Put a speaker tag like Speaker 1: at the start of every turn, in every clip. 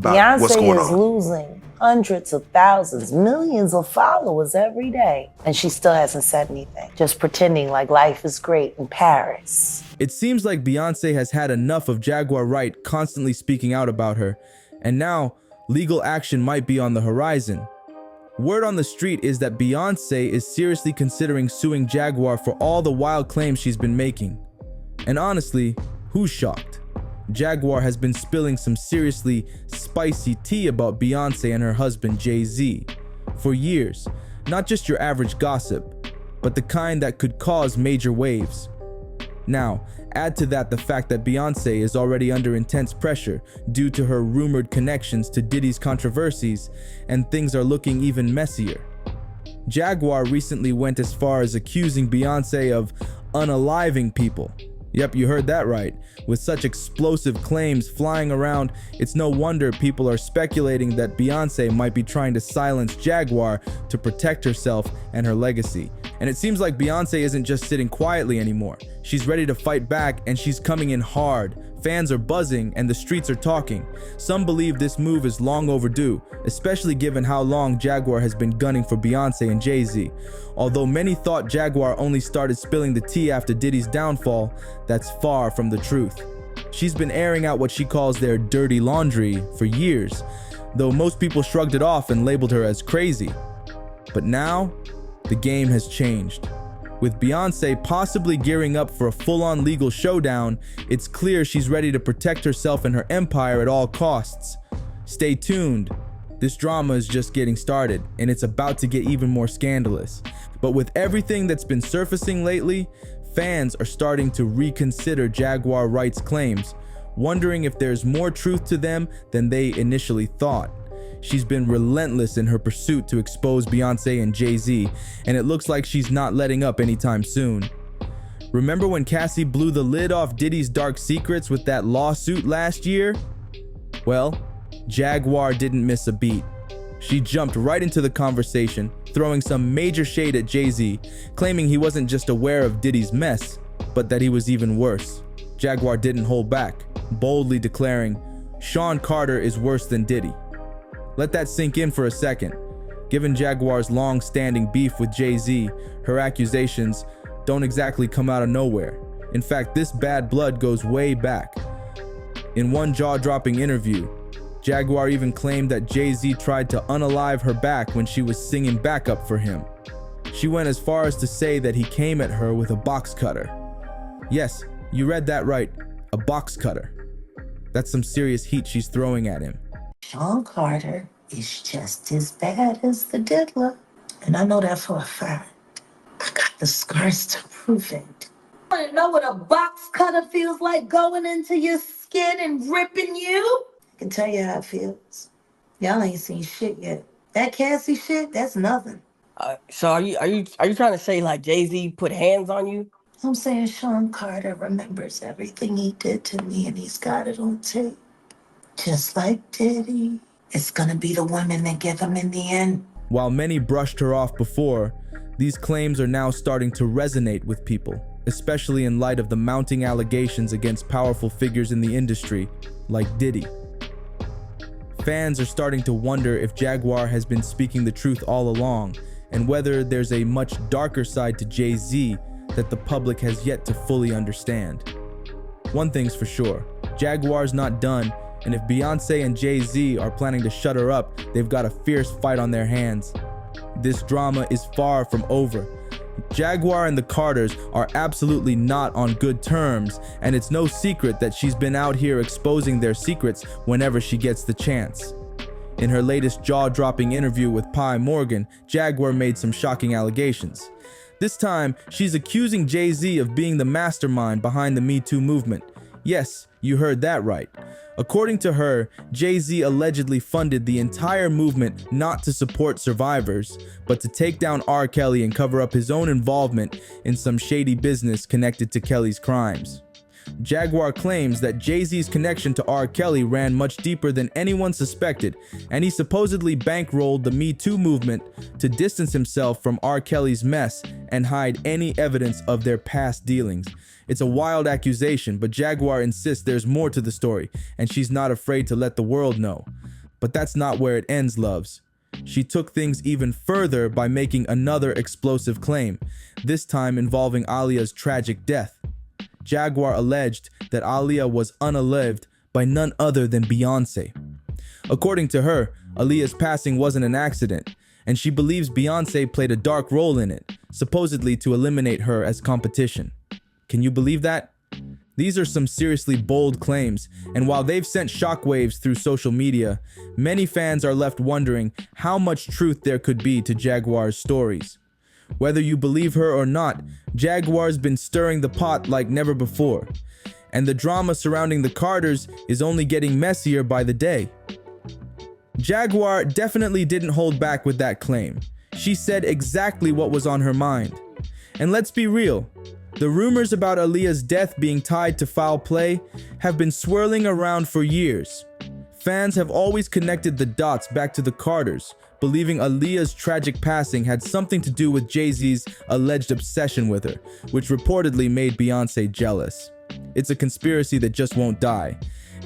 Speaker 1: about what's going
Speaker 2: Beyonce is
Speaker 1: on.
Speaker 2: losing hundreds of thousands, millions of followers every day. And she still hasn't said anything, just pretending like life is great in Paris.
Speaker 3: It seems like Beyonce has had enough of Jaguar Wright constantly speaking out about her, and now legal action might be on the horizon. Word on the street is that Beyonce is seriously considering suing Jaguar for all the wild claims she's been making. And honestly, who's shocked? Jaguar has been spilling some seriously spicy tea about Beyonce and her husband Jay-Z for years. Not just your average gossip, but the kind that could cause major waves. Now, add to that the fact that Beyonce is already under intense pressure due to her rumored connections to Diddy's controversies, and things are looking even messier. Jaguar recently went as far as accusing Beyonce of unaliving people. Yep, you heard that right. With such explosive claims flying around, it's no wonder people are speculating that Beyonce might be trying to silence Jaguar to protect herself and her legacy. And it seems like Beyonce isn't just sitting quietly anymore. She's ready to fight back, and she's coming in hard. Fans are buzzing and the streets are talking. Some believe this move is long overdue, especially given how long Jaguar has been gunning for Beyonce and Jay-Z. Although many thought Jaguar only started spilling the tea after Diddy's downfall, that's far from the truth. She's been airing out what she calls their dirty laundry for years, though most people shrugged it off and labeled her as crazy. But now, the game has changed. With Beyonce possibly gearing up for a full-on legal showdown, it's clear she's ready to protect herself and her empire at all costs. Stay tuned. This drama is just getting started, and it's about to get even more scandalous. But with everything that's been surfacing lately, fans are starting to reconsider Jaguar Wright's claims, wondering if there's more truth to them than they initially thought. She's been relentless in her pursuit to expose Beyonce and Jay-Z, and it looks like she's not letting up anytime soon. Remember when Cassie blew the lid off Diddy's dark secrets with that lawsuit last year? Well, Jaguar didn't miss a beat. She jumped right into the conversation, throwing some major shade at Jay-Z, claiming he wasn't just aware of Diddy's mess, but that he was even worse. Jaguar didn't hold back, boldly declaring, "Sean Carter is worse than Diddy." Let that sink in for a second. Given Jaguar's long-standing beef with Jay-Z, her accusations don't exactly come out of nowhere. In fact, this bad blood goes way back. In one jaw-dropping interview, Jaguar even claimed that Jay-Z tried to unalive her back when she was singing backup for him. She went as far as to say that he came at her with a box cutter. Yes, you read that right, a box cutter. That's some serious heat she's throwing at him.
Speaker 2: Sean Carter is just as bad as the diddler. And I know that for a fact. I got the scars to prove it. Want to know what a box cutter feels like going into your skin and ripping you? I can tell you how it feels. Y'all ain't seen shit yet. That Cassie shit, that's nothing.
Speaker 4: So are you trying to say like Jay-Z put hands on you?
Speaker 2: I'm saying Sean Carter remembers everything he did to me, and he's got it on tape. Just like Diddy. It's gonna be the women that get him in the end.
Speaker 3: While many brushed her off before, these claims are now starting to resonate with people, especially in light of the mounting allegations against powerful figures in the industry, like Diddy. Fans are starting to wonder if Jaguar has been speaking the truth all along, and whether there's a much darker side to Jay-Z that the public has yet to fully understand. One thing's for sure, Jaguar's not done, and if Beyonce and Jay-Z are planning to shut her up, they've got a fierce fight on their hands. This drama is far from over. Jaguar and the Carters are absolutely not on good terms, and it's no secret that she's been out here exposing their secrets whenever she gets the chance. In her latest jaw-dropping interview with Pi Morgan, Jaguar made some shocking allegations. This time, she's accusing Jay-Z of being the mastermind behind the Me Too movement. Yes, you heard that right. According to her, Jay-Z allegedly funded the entire movement not to support survivors, but to take down R. Kelly and cover up his own involvement in some shady business connected to Kelly's crimes. Jaguar claims that Jay-Z's connection to R. Kelly ran much deeper than anyone suspected, and he supposedly bankrolled the Me Too movement to distance himself from R. Kelly's mess and hide any evidence of their past dealings. It's a wild accusation, but Jaguar insists there's more to the story, and she's not afraid to let the world know. But that's not where it ends, loves. She took things even further by making another explosive claim, this time involving Aaliyah's tragic death. Jaguar alleged that Aaliyah was unalived by none other than Beyonce. According to her, Aaliyah's passing wasn't an accident, and she believes Beyonce played a dark role in it, supposedly to eliminate her as competition. Can you believe that? These are some seriously bold claims, and while they've sent shockwaves through social media, many fans are left wondering how much truth there could be to Jaguar's stories. Whether you believe her or not, Jaguar's been stirring the pot like never before, and the drama surrounding the Carters is only getting messier by the day. Jaguar definitely didn't hold back with that claim. She said exactly what was on her mind. And let's be real, the rumors about Aaliyah's death being tied to foul play have been swirling around for years. Fans have always connected the dots back to the Carters, believing Aaliyah's tragic passing had something to do with Jay-Z's alleged obsession with her, which reportedly made Beyoncé jealous. It's a conspiracy that just won't die,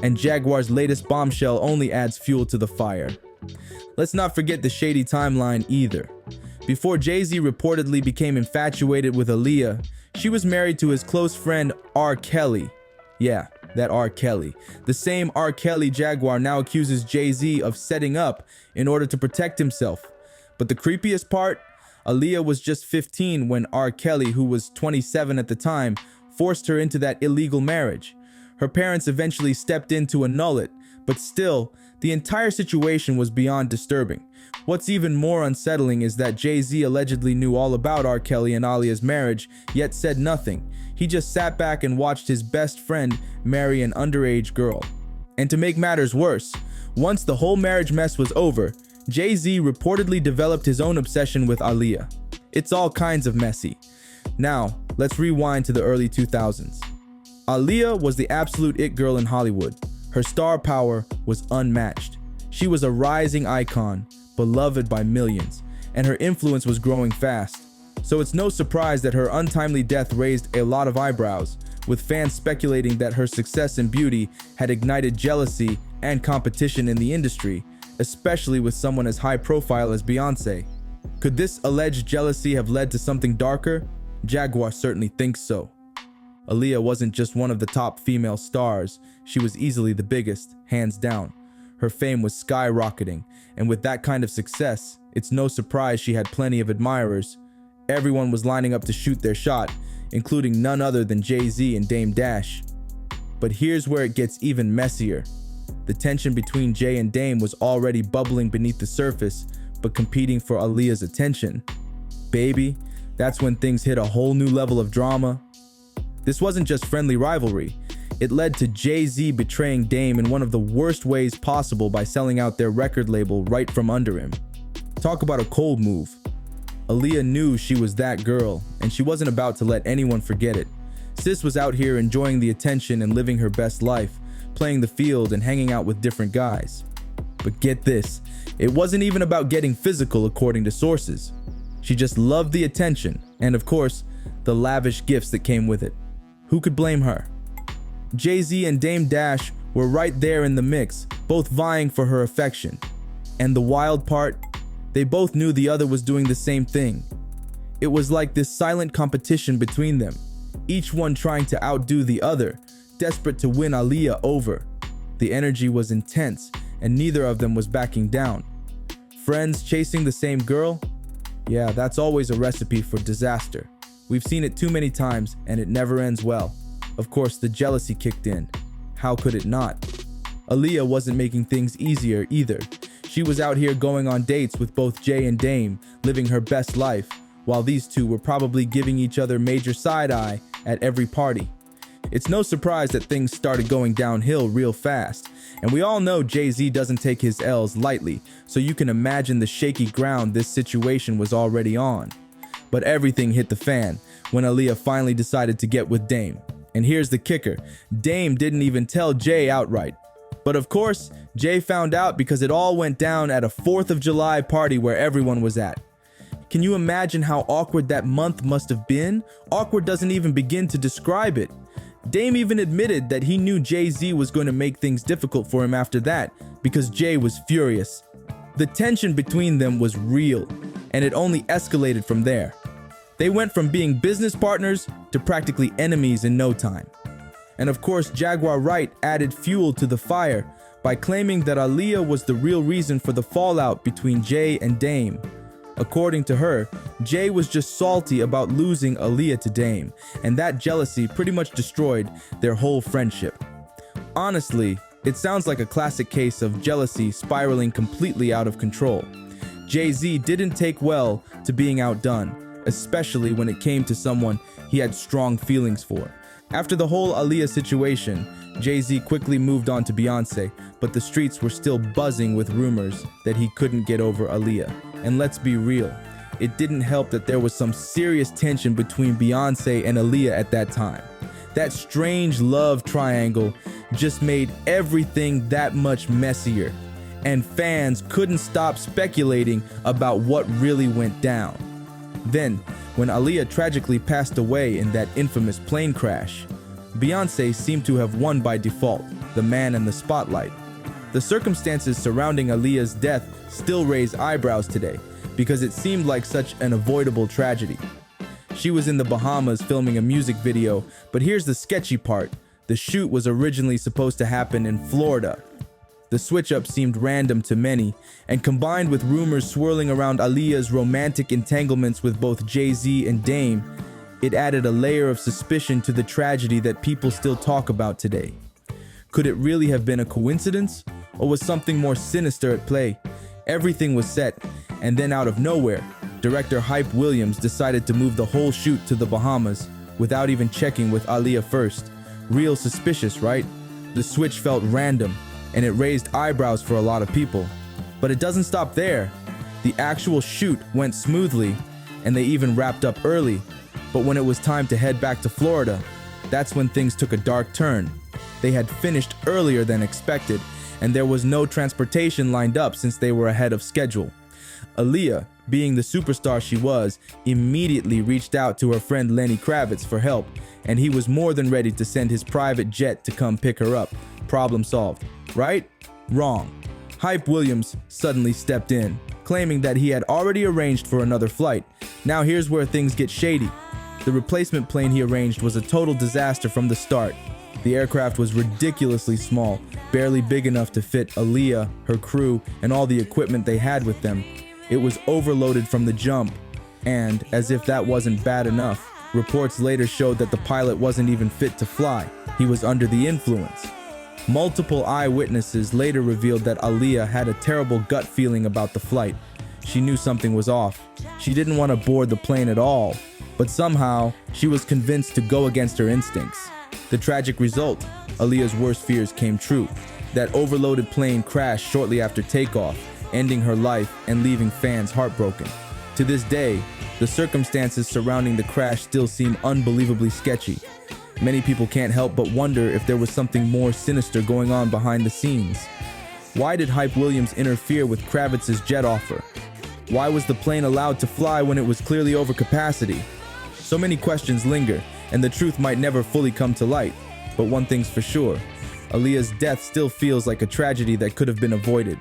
Speaker 3: and Jaguar's latest bombshell only adds fuel to the fire. Let's not forget the shady timeline either. Before Jay-Z reportedly became infatuated with Aaliyah, she was married to his close friend R. Kelly. Yeah, that R. Kelly. The same R. Kelly Jaguar now accuses Jay-Z of setting up in order to protect himself. But the creepiest part? Aaliyah was just 15 when R. Kelly, who was 27 at the time, forced her into that illegal marriage. Her parents eventually stepped in to annul it, but still, the entire situation was beyond disturbing. What's even more unsettling is that Jay-Z allegedly knew all about R. Kelly and Aaliyah's marriage, yet said nothing. He just sat back and watched his best friend marry an underage girl. And to make matters worse, once the whole marriage mess was over, Jay-Z reportedly developed his own obsession with Aaliyah. It's all kinds of messy. Now, let's rewind to the early 2000s. Aaliyah was the absolute it girl in Hollywood. Her star power was unmatched. She was a rising icon, beloved by millions, and her influence was growing fast. So it's no surprise that her untimely death raised a lot of eyebrows, with fans speculating that her success and beauty had ignited jealousy and competition in the industry, especially with someone as high profile as Beyoncé. Could this alleged jealousy have led to something darker? Jaguar certainly thinks so. Aaliyah wasn't just one of the top female stars, she was easily the biggest, hands down. Her fame was skyrocketing, and with that kind of success, it's no surprise she had plenty of admirers. Everyone was lining up to shoot their shot, including none other than Jay-Z and Dame Dash. But here's where it gets even messier. The tension between Jay and Dame was already bubbling beneath the surface, but competing for Aaliyah's attention. Baby, that's when things hit a whole new level of drama. This wasn't just friendly rivalry. It led to Jay-Z betraying Dame in one of the worst ways possible by selling out their record label right from under him. Talk about a cold move. Aaliyah knew she was that girl, and she wasn't about to let anyone forget it. Sis was out here enjoying the attention and living her best life, playing the field and hanging out with different guys. But get this, it wasn't even about getting physical according to sources. She just loved the attention, and of course, the lavish gifts that came with it. Who could blame her? Jay-Z and Dame Dash were right there in the mix, both vying for her affection. And the wild part? They both knew the other was doing the same thing. It was like this silent competition between them, each one trying to outdo the other, desperate to win Aaliyah over. The energy was intense, and neither of them was backing down. Friends chasing the same girl? Yeah, that's always a recipe for disaster. We've seen it too many times, and it never ends well. Of course, the jealousy kicked in. How could it not? Aaliyah wasn't making things easier either. She was out here going on dates with both Jay and Dame, living her best life, while these two were probably giving each other major side-eye at every party. It's no surprise that things started going downhill real fast, and we all know Jay-Z doesn't take his L's lightly, so you can imagine the shaky ground this situation was already on. But everything hit the fan when Aaliyah finally decided to get with Dame. And here's the kicker, Dame didn't even tell Jay outright. But of course, Jay found out because it all went down at a 4th of July party where everyone was at. Can you imagine how awkward that month must have been? Awkward doesn't even begin to describe it. Dame even admitted that he knew Jay-Z was going to make things difficult for him after that because Jay was furious. The tension between them was real, and it only escalated from there. They went from being business partners to practically enemies in no time. And of course, Jaguar Wright added fuel to the fire by claiming that Aaliyah was the real reason for the fallout between Jay and Dame. According to her, Jay was just salty about losing Aaliyah to Dame, and that jealousy pretty much destroyed their whole friendship. Honestly, it sounds like a classic case of jealousy spiraling completely out of control. Jay-Z didn't take well to being outdone, especially when it came to someone he had strong feelings for. After the whole Aaliyah situation, Jay-Z quickly moved on to Beyonce, but the streets were still buzzing with rumors that he couldn't get over Aaliyah. And let's be real, it didn't help that there was some serious tension between Beyonce and Aaliyah at that time. That strange love triangle just made everything that much messier, and fans couldn't stop speculating about what really went down. Then, when Aaliyah tragically passed away in that infamous plane crash, Beyonce seemed to have won by default, the man in the spotlight. The circumstances surrounding Aaliyah's death still raise eyebrows today because it seemed like such an avoidable tragedy. She was in the Bahamas filming a music video, but here's the sketchy part. The shoot was originally supposed to happen in Florida. The switch-up seemed random to many, and combined with rumors swirling around Aaliyah's romantic entanglements with both Jay-Z and Dame, it added a layer of suspicion to the tragedy that people still talk about today. Could it really have been a coincidence, or was something more sinister at play? Everything was set, and then out of nowhere, director Hype Williams decided to move the whole shoot to the Bahamas without even checking with Aaliyah first. Real suspicious, right? The switch felt random, and it raised eyebrows for a lot of people. But it doesn't stop there. The actual shoot went smoothly, and they even wrapped up early. But when it was time to head back to Florida, that's when things took a dark turn. They had finished earlier than expected, and there was no transportation lined up since they were ahead of schedule. Aaliyah, being the superstar she was, immediately reached out to her friend Lenny Kravitz for help, and he was more than ready to send his private jet to come pick her up. Problem solved. Right? Wrong. Hype Williams suddenly stepped in, claiming that he had already arranged for another flight. Now here's where things get shady. The replacement plane he arranged was a total disaster from the start. The aircraft was ridiculously small, barely big enough to fit Aaliyah, her crew, and all the equipment they had with them. It was overloaded from the jump, and, as if that wasn't bad enough, reports later showed that the pilot wasn't even fit to fly. He was under the influence. Multiple eyewitnesses later revealed that Aaliyah had a terrible gut feeling about the flight. She knew something was off. She didn't want to board the plane at all, but somehow she was convinced to go against her instincts. The tragic result, Aaliyah's worst fears came true. That overloaded plane crashed shortly after takeoff, ending her life and leaving fans heartbroken. To this day, the circumstances surrounding the crash still seem unbelievably sketchy. Many people can't help but wonder if there was something more sinister going on behind the scenes. Why did Hype Williams interfere with Kravitz's jet offer? Why was the plane allowed to fly when it was clearly over capacity? So many questions linger, and the truth might never fully come to light. But one thing's for sure, Aaliyah's death still feels like a tragedy that could have been avoided.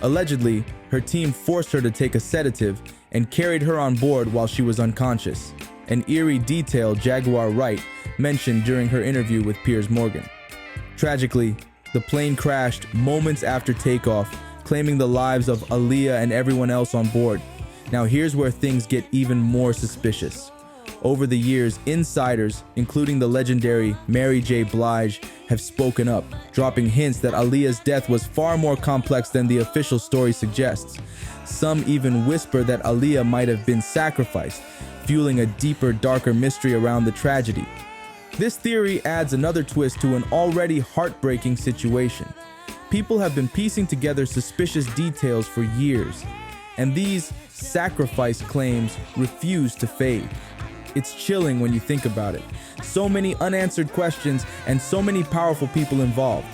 Speaker 3: Allegedly, her team forced her to take a sedative and carried her on board while she was unconscious. An eerie detail Jaguar Wright mentioned during her interview with Piers Morgan. Tragically, the plane crashed moments after takeoff, claiming the lives of Aaliyah and everyone else on board. Now here's where things get even more suspicious. Over the years, insiders, including the legendary Mary J. Blige, have spoken up, dropping hints that Aaliyah's death was far more complex than the official story suggests. Some even whisper that Aaliyah might have been sacrificed, fueling a deeper, darker mystery around the tragedy. This theory adds another twist to an already heartbreaking situation. People have been piecing together suspicious details for years, and these sacrifice claims refuse to fade. It's chilling when you think about it. So many unanswered questions and so many powerful people involved.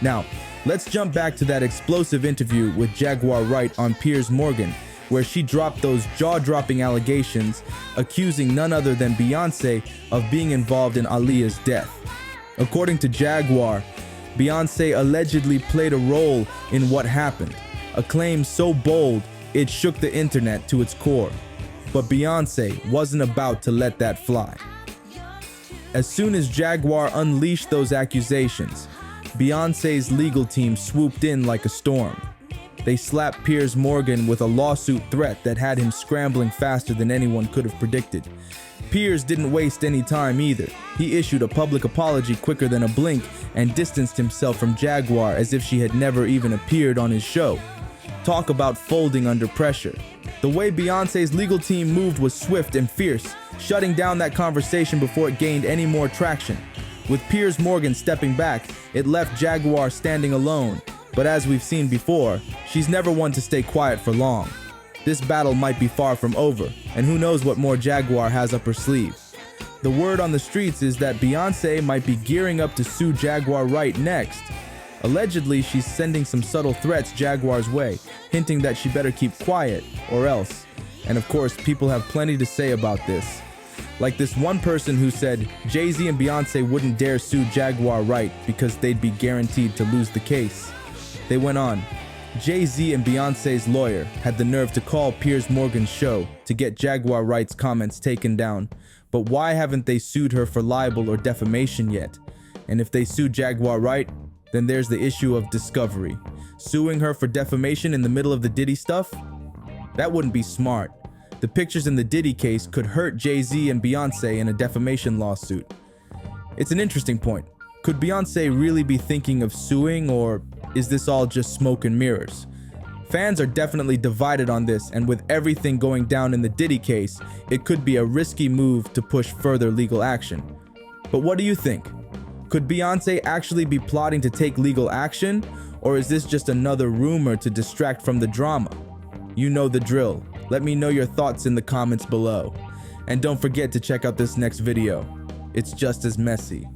Speaker 3: Now, let's jump back to that explosive interview with Jaguar Wright on Piers Morgan, where she dropped those jaw-dropping allegations, accusing none other than Beyonce of being involved in Aaliyah's death. According to Jaguar, Beyoncé allegedly played a role in what happened, a claim so bold it shook the internet to its core. But Beyoncé wasn't about to let that fly. As soon as Jaguar unleashed those accusations, Beyoncé's legal team swooped in like a storm. They slapped Piers Morgan with a lawsuit threat that had him scrambling faster than anyone could have predicted. Piers didn't waste any time either. He issued a public apology quicker than a blink and distanced himself from Jaguar as if she had never even appeared on his show. Talk about folding under pressure. The way Beyoncé's legal team moved was swift and fierce, shutting down that conversation before it gained any more traction. With Piers Morgan stepping back, it left Jaguar standing alone. But as we've seen before, she's never one to stay quiet for long. This battle might be far from over, and who knows what more Jaguar has up her sleeve. The word on the streets is that Beyoncé might be gearing up to sue Jaguar Wright next. Allegedly, she's sending some subtle threats Jaguar's way, hinting that she better keep quiet, or else. And of course, people have plenty to say about this. Like this one person who said Jay-Z and Beyoncé wouldn't dare sue Jaguar Wright because they'd be guaranteed to lose the case. They went on, Jay-Z and Beyoncé's lawyer had the nerve to call Piers Morgan's show to get Jaguar Wright's comments taken down. But why haven't they sued her for libel or defamation yet? And if they sue Jaguar Wright, then there's the issue of discovery. Suing her for defamation in the middle of the Diddy stuff? That wouldn't be smart. The pictures in the Diddy case could hurt Jay-Z and Beyoncé in a defamation lawsuit. It's an interesting point. Could Beyoncé really be thinking of suing, or is this all just smoke and mirrors? Fans are definitely divided on this, and with everything going down in the Diddy case, it could be a risky move to push further legal action. But what do you think? Could Beyoncé actually be plotting to take legal action, or is this just another rumor to distract from the drama? You know the drill. Let me know your thoughts in the comments below. And don't forget to check out this next video. It's just as messy.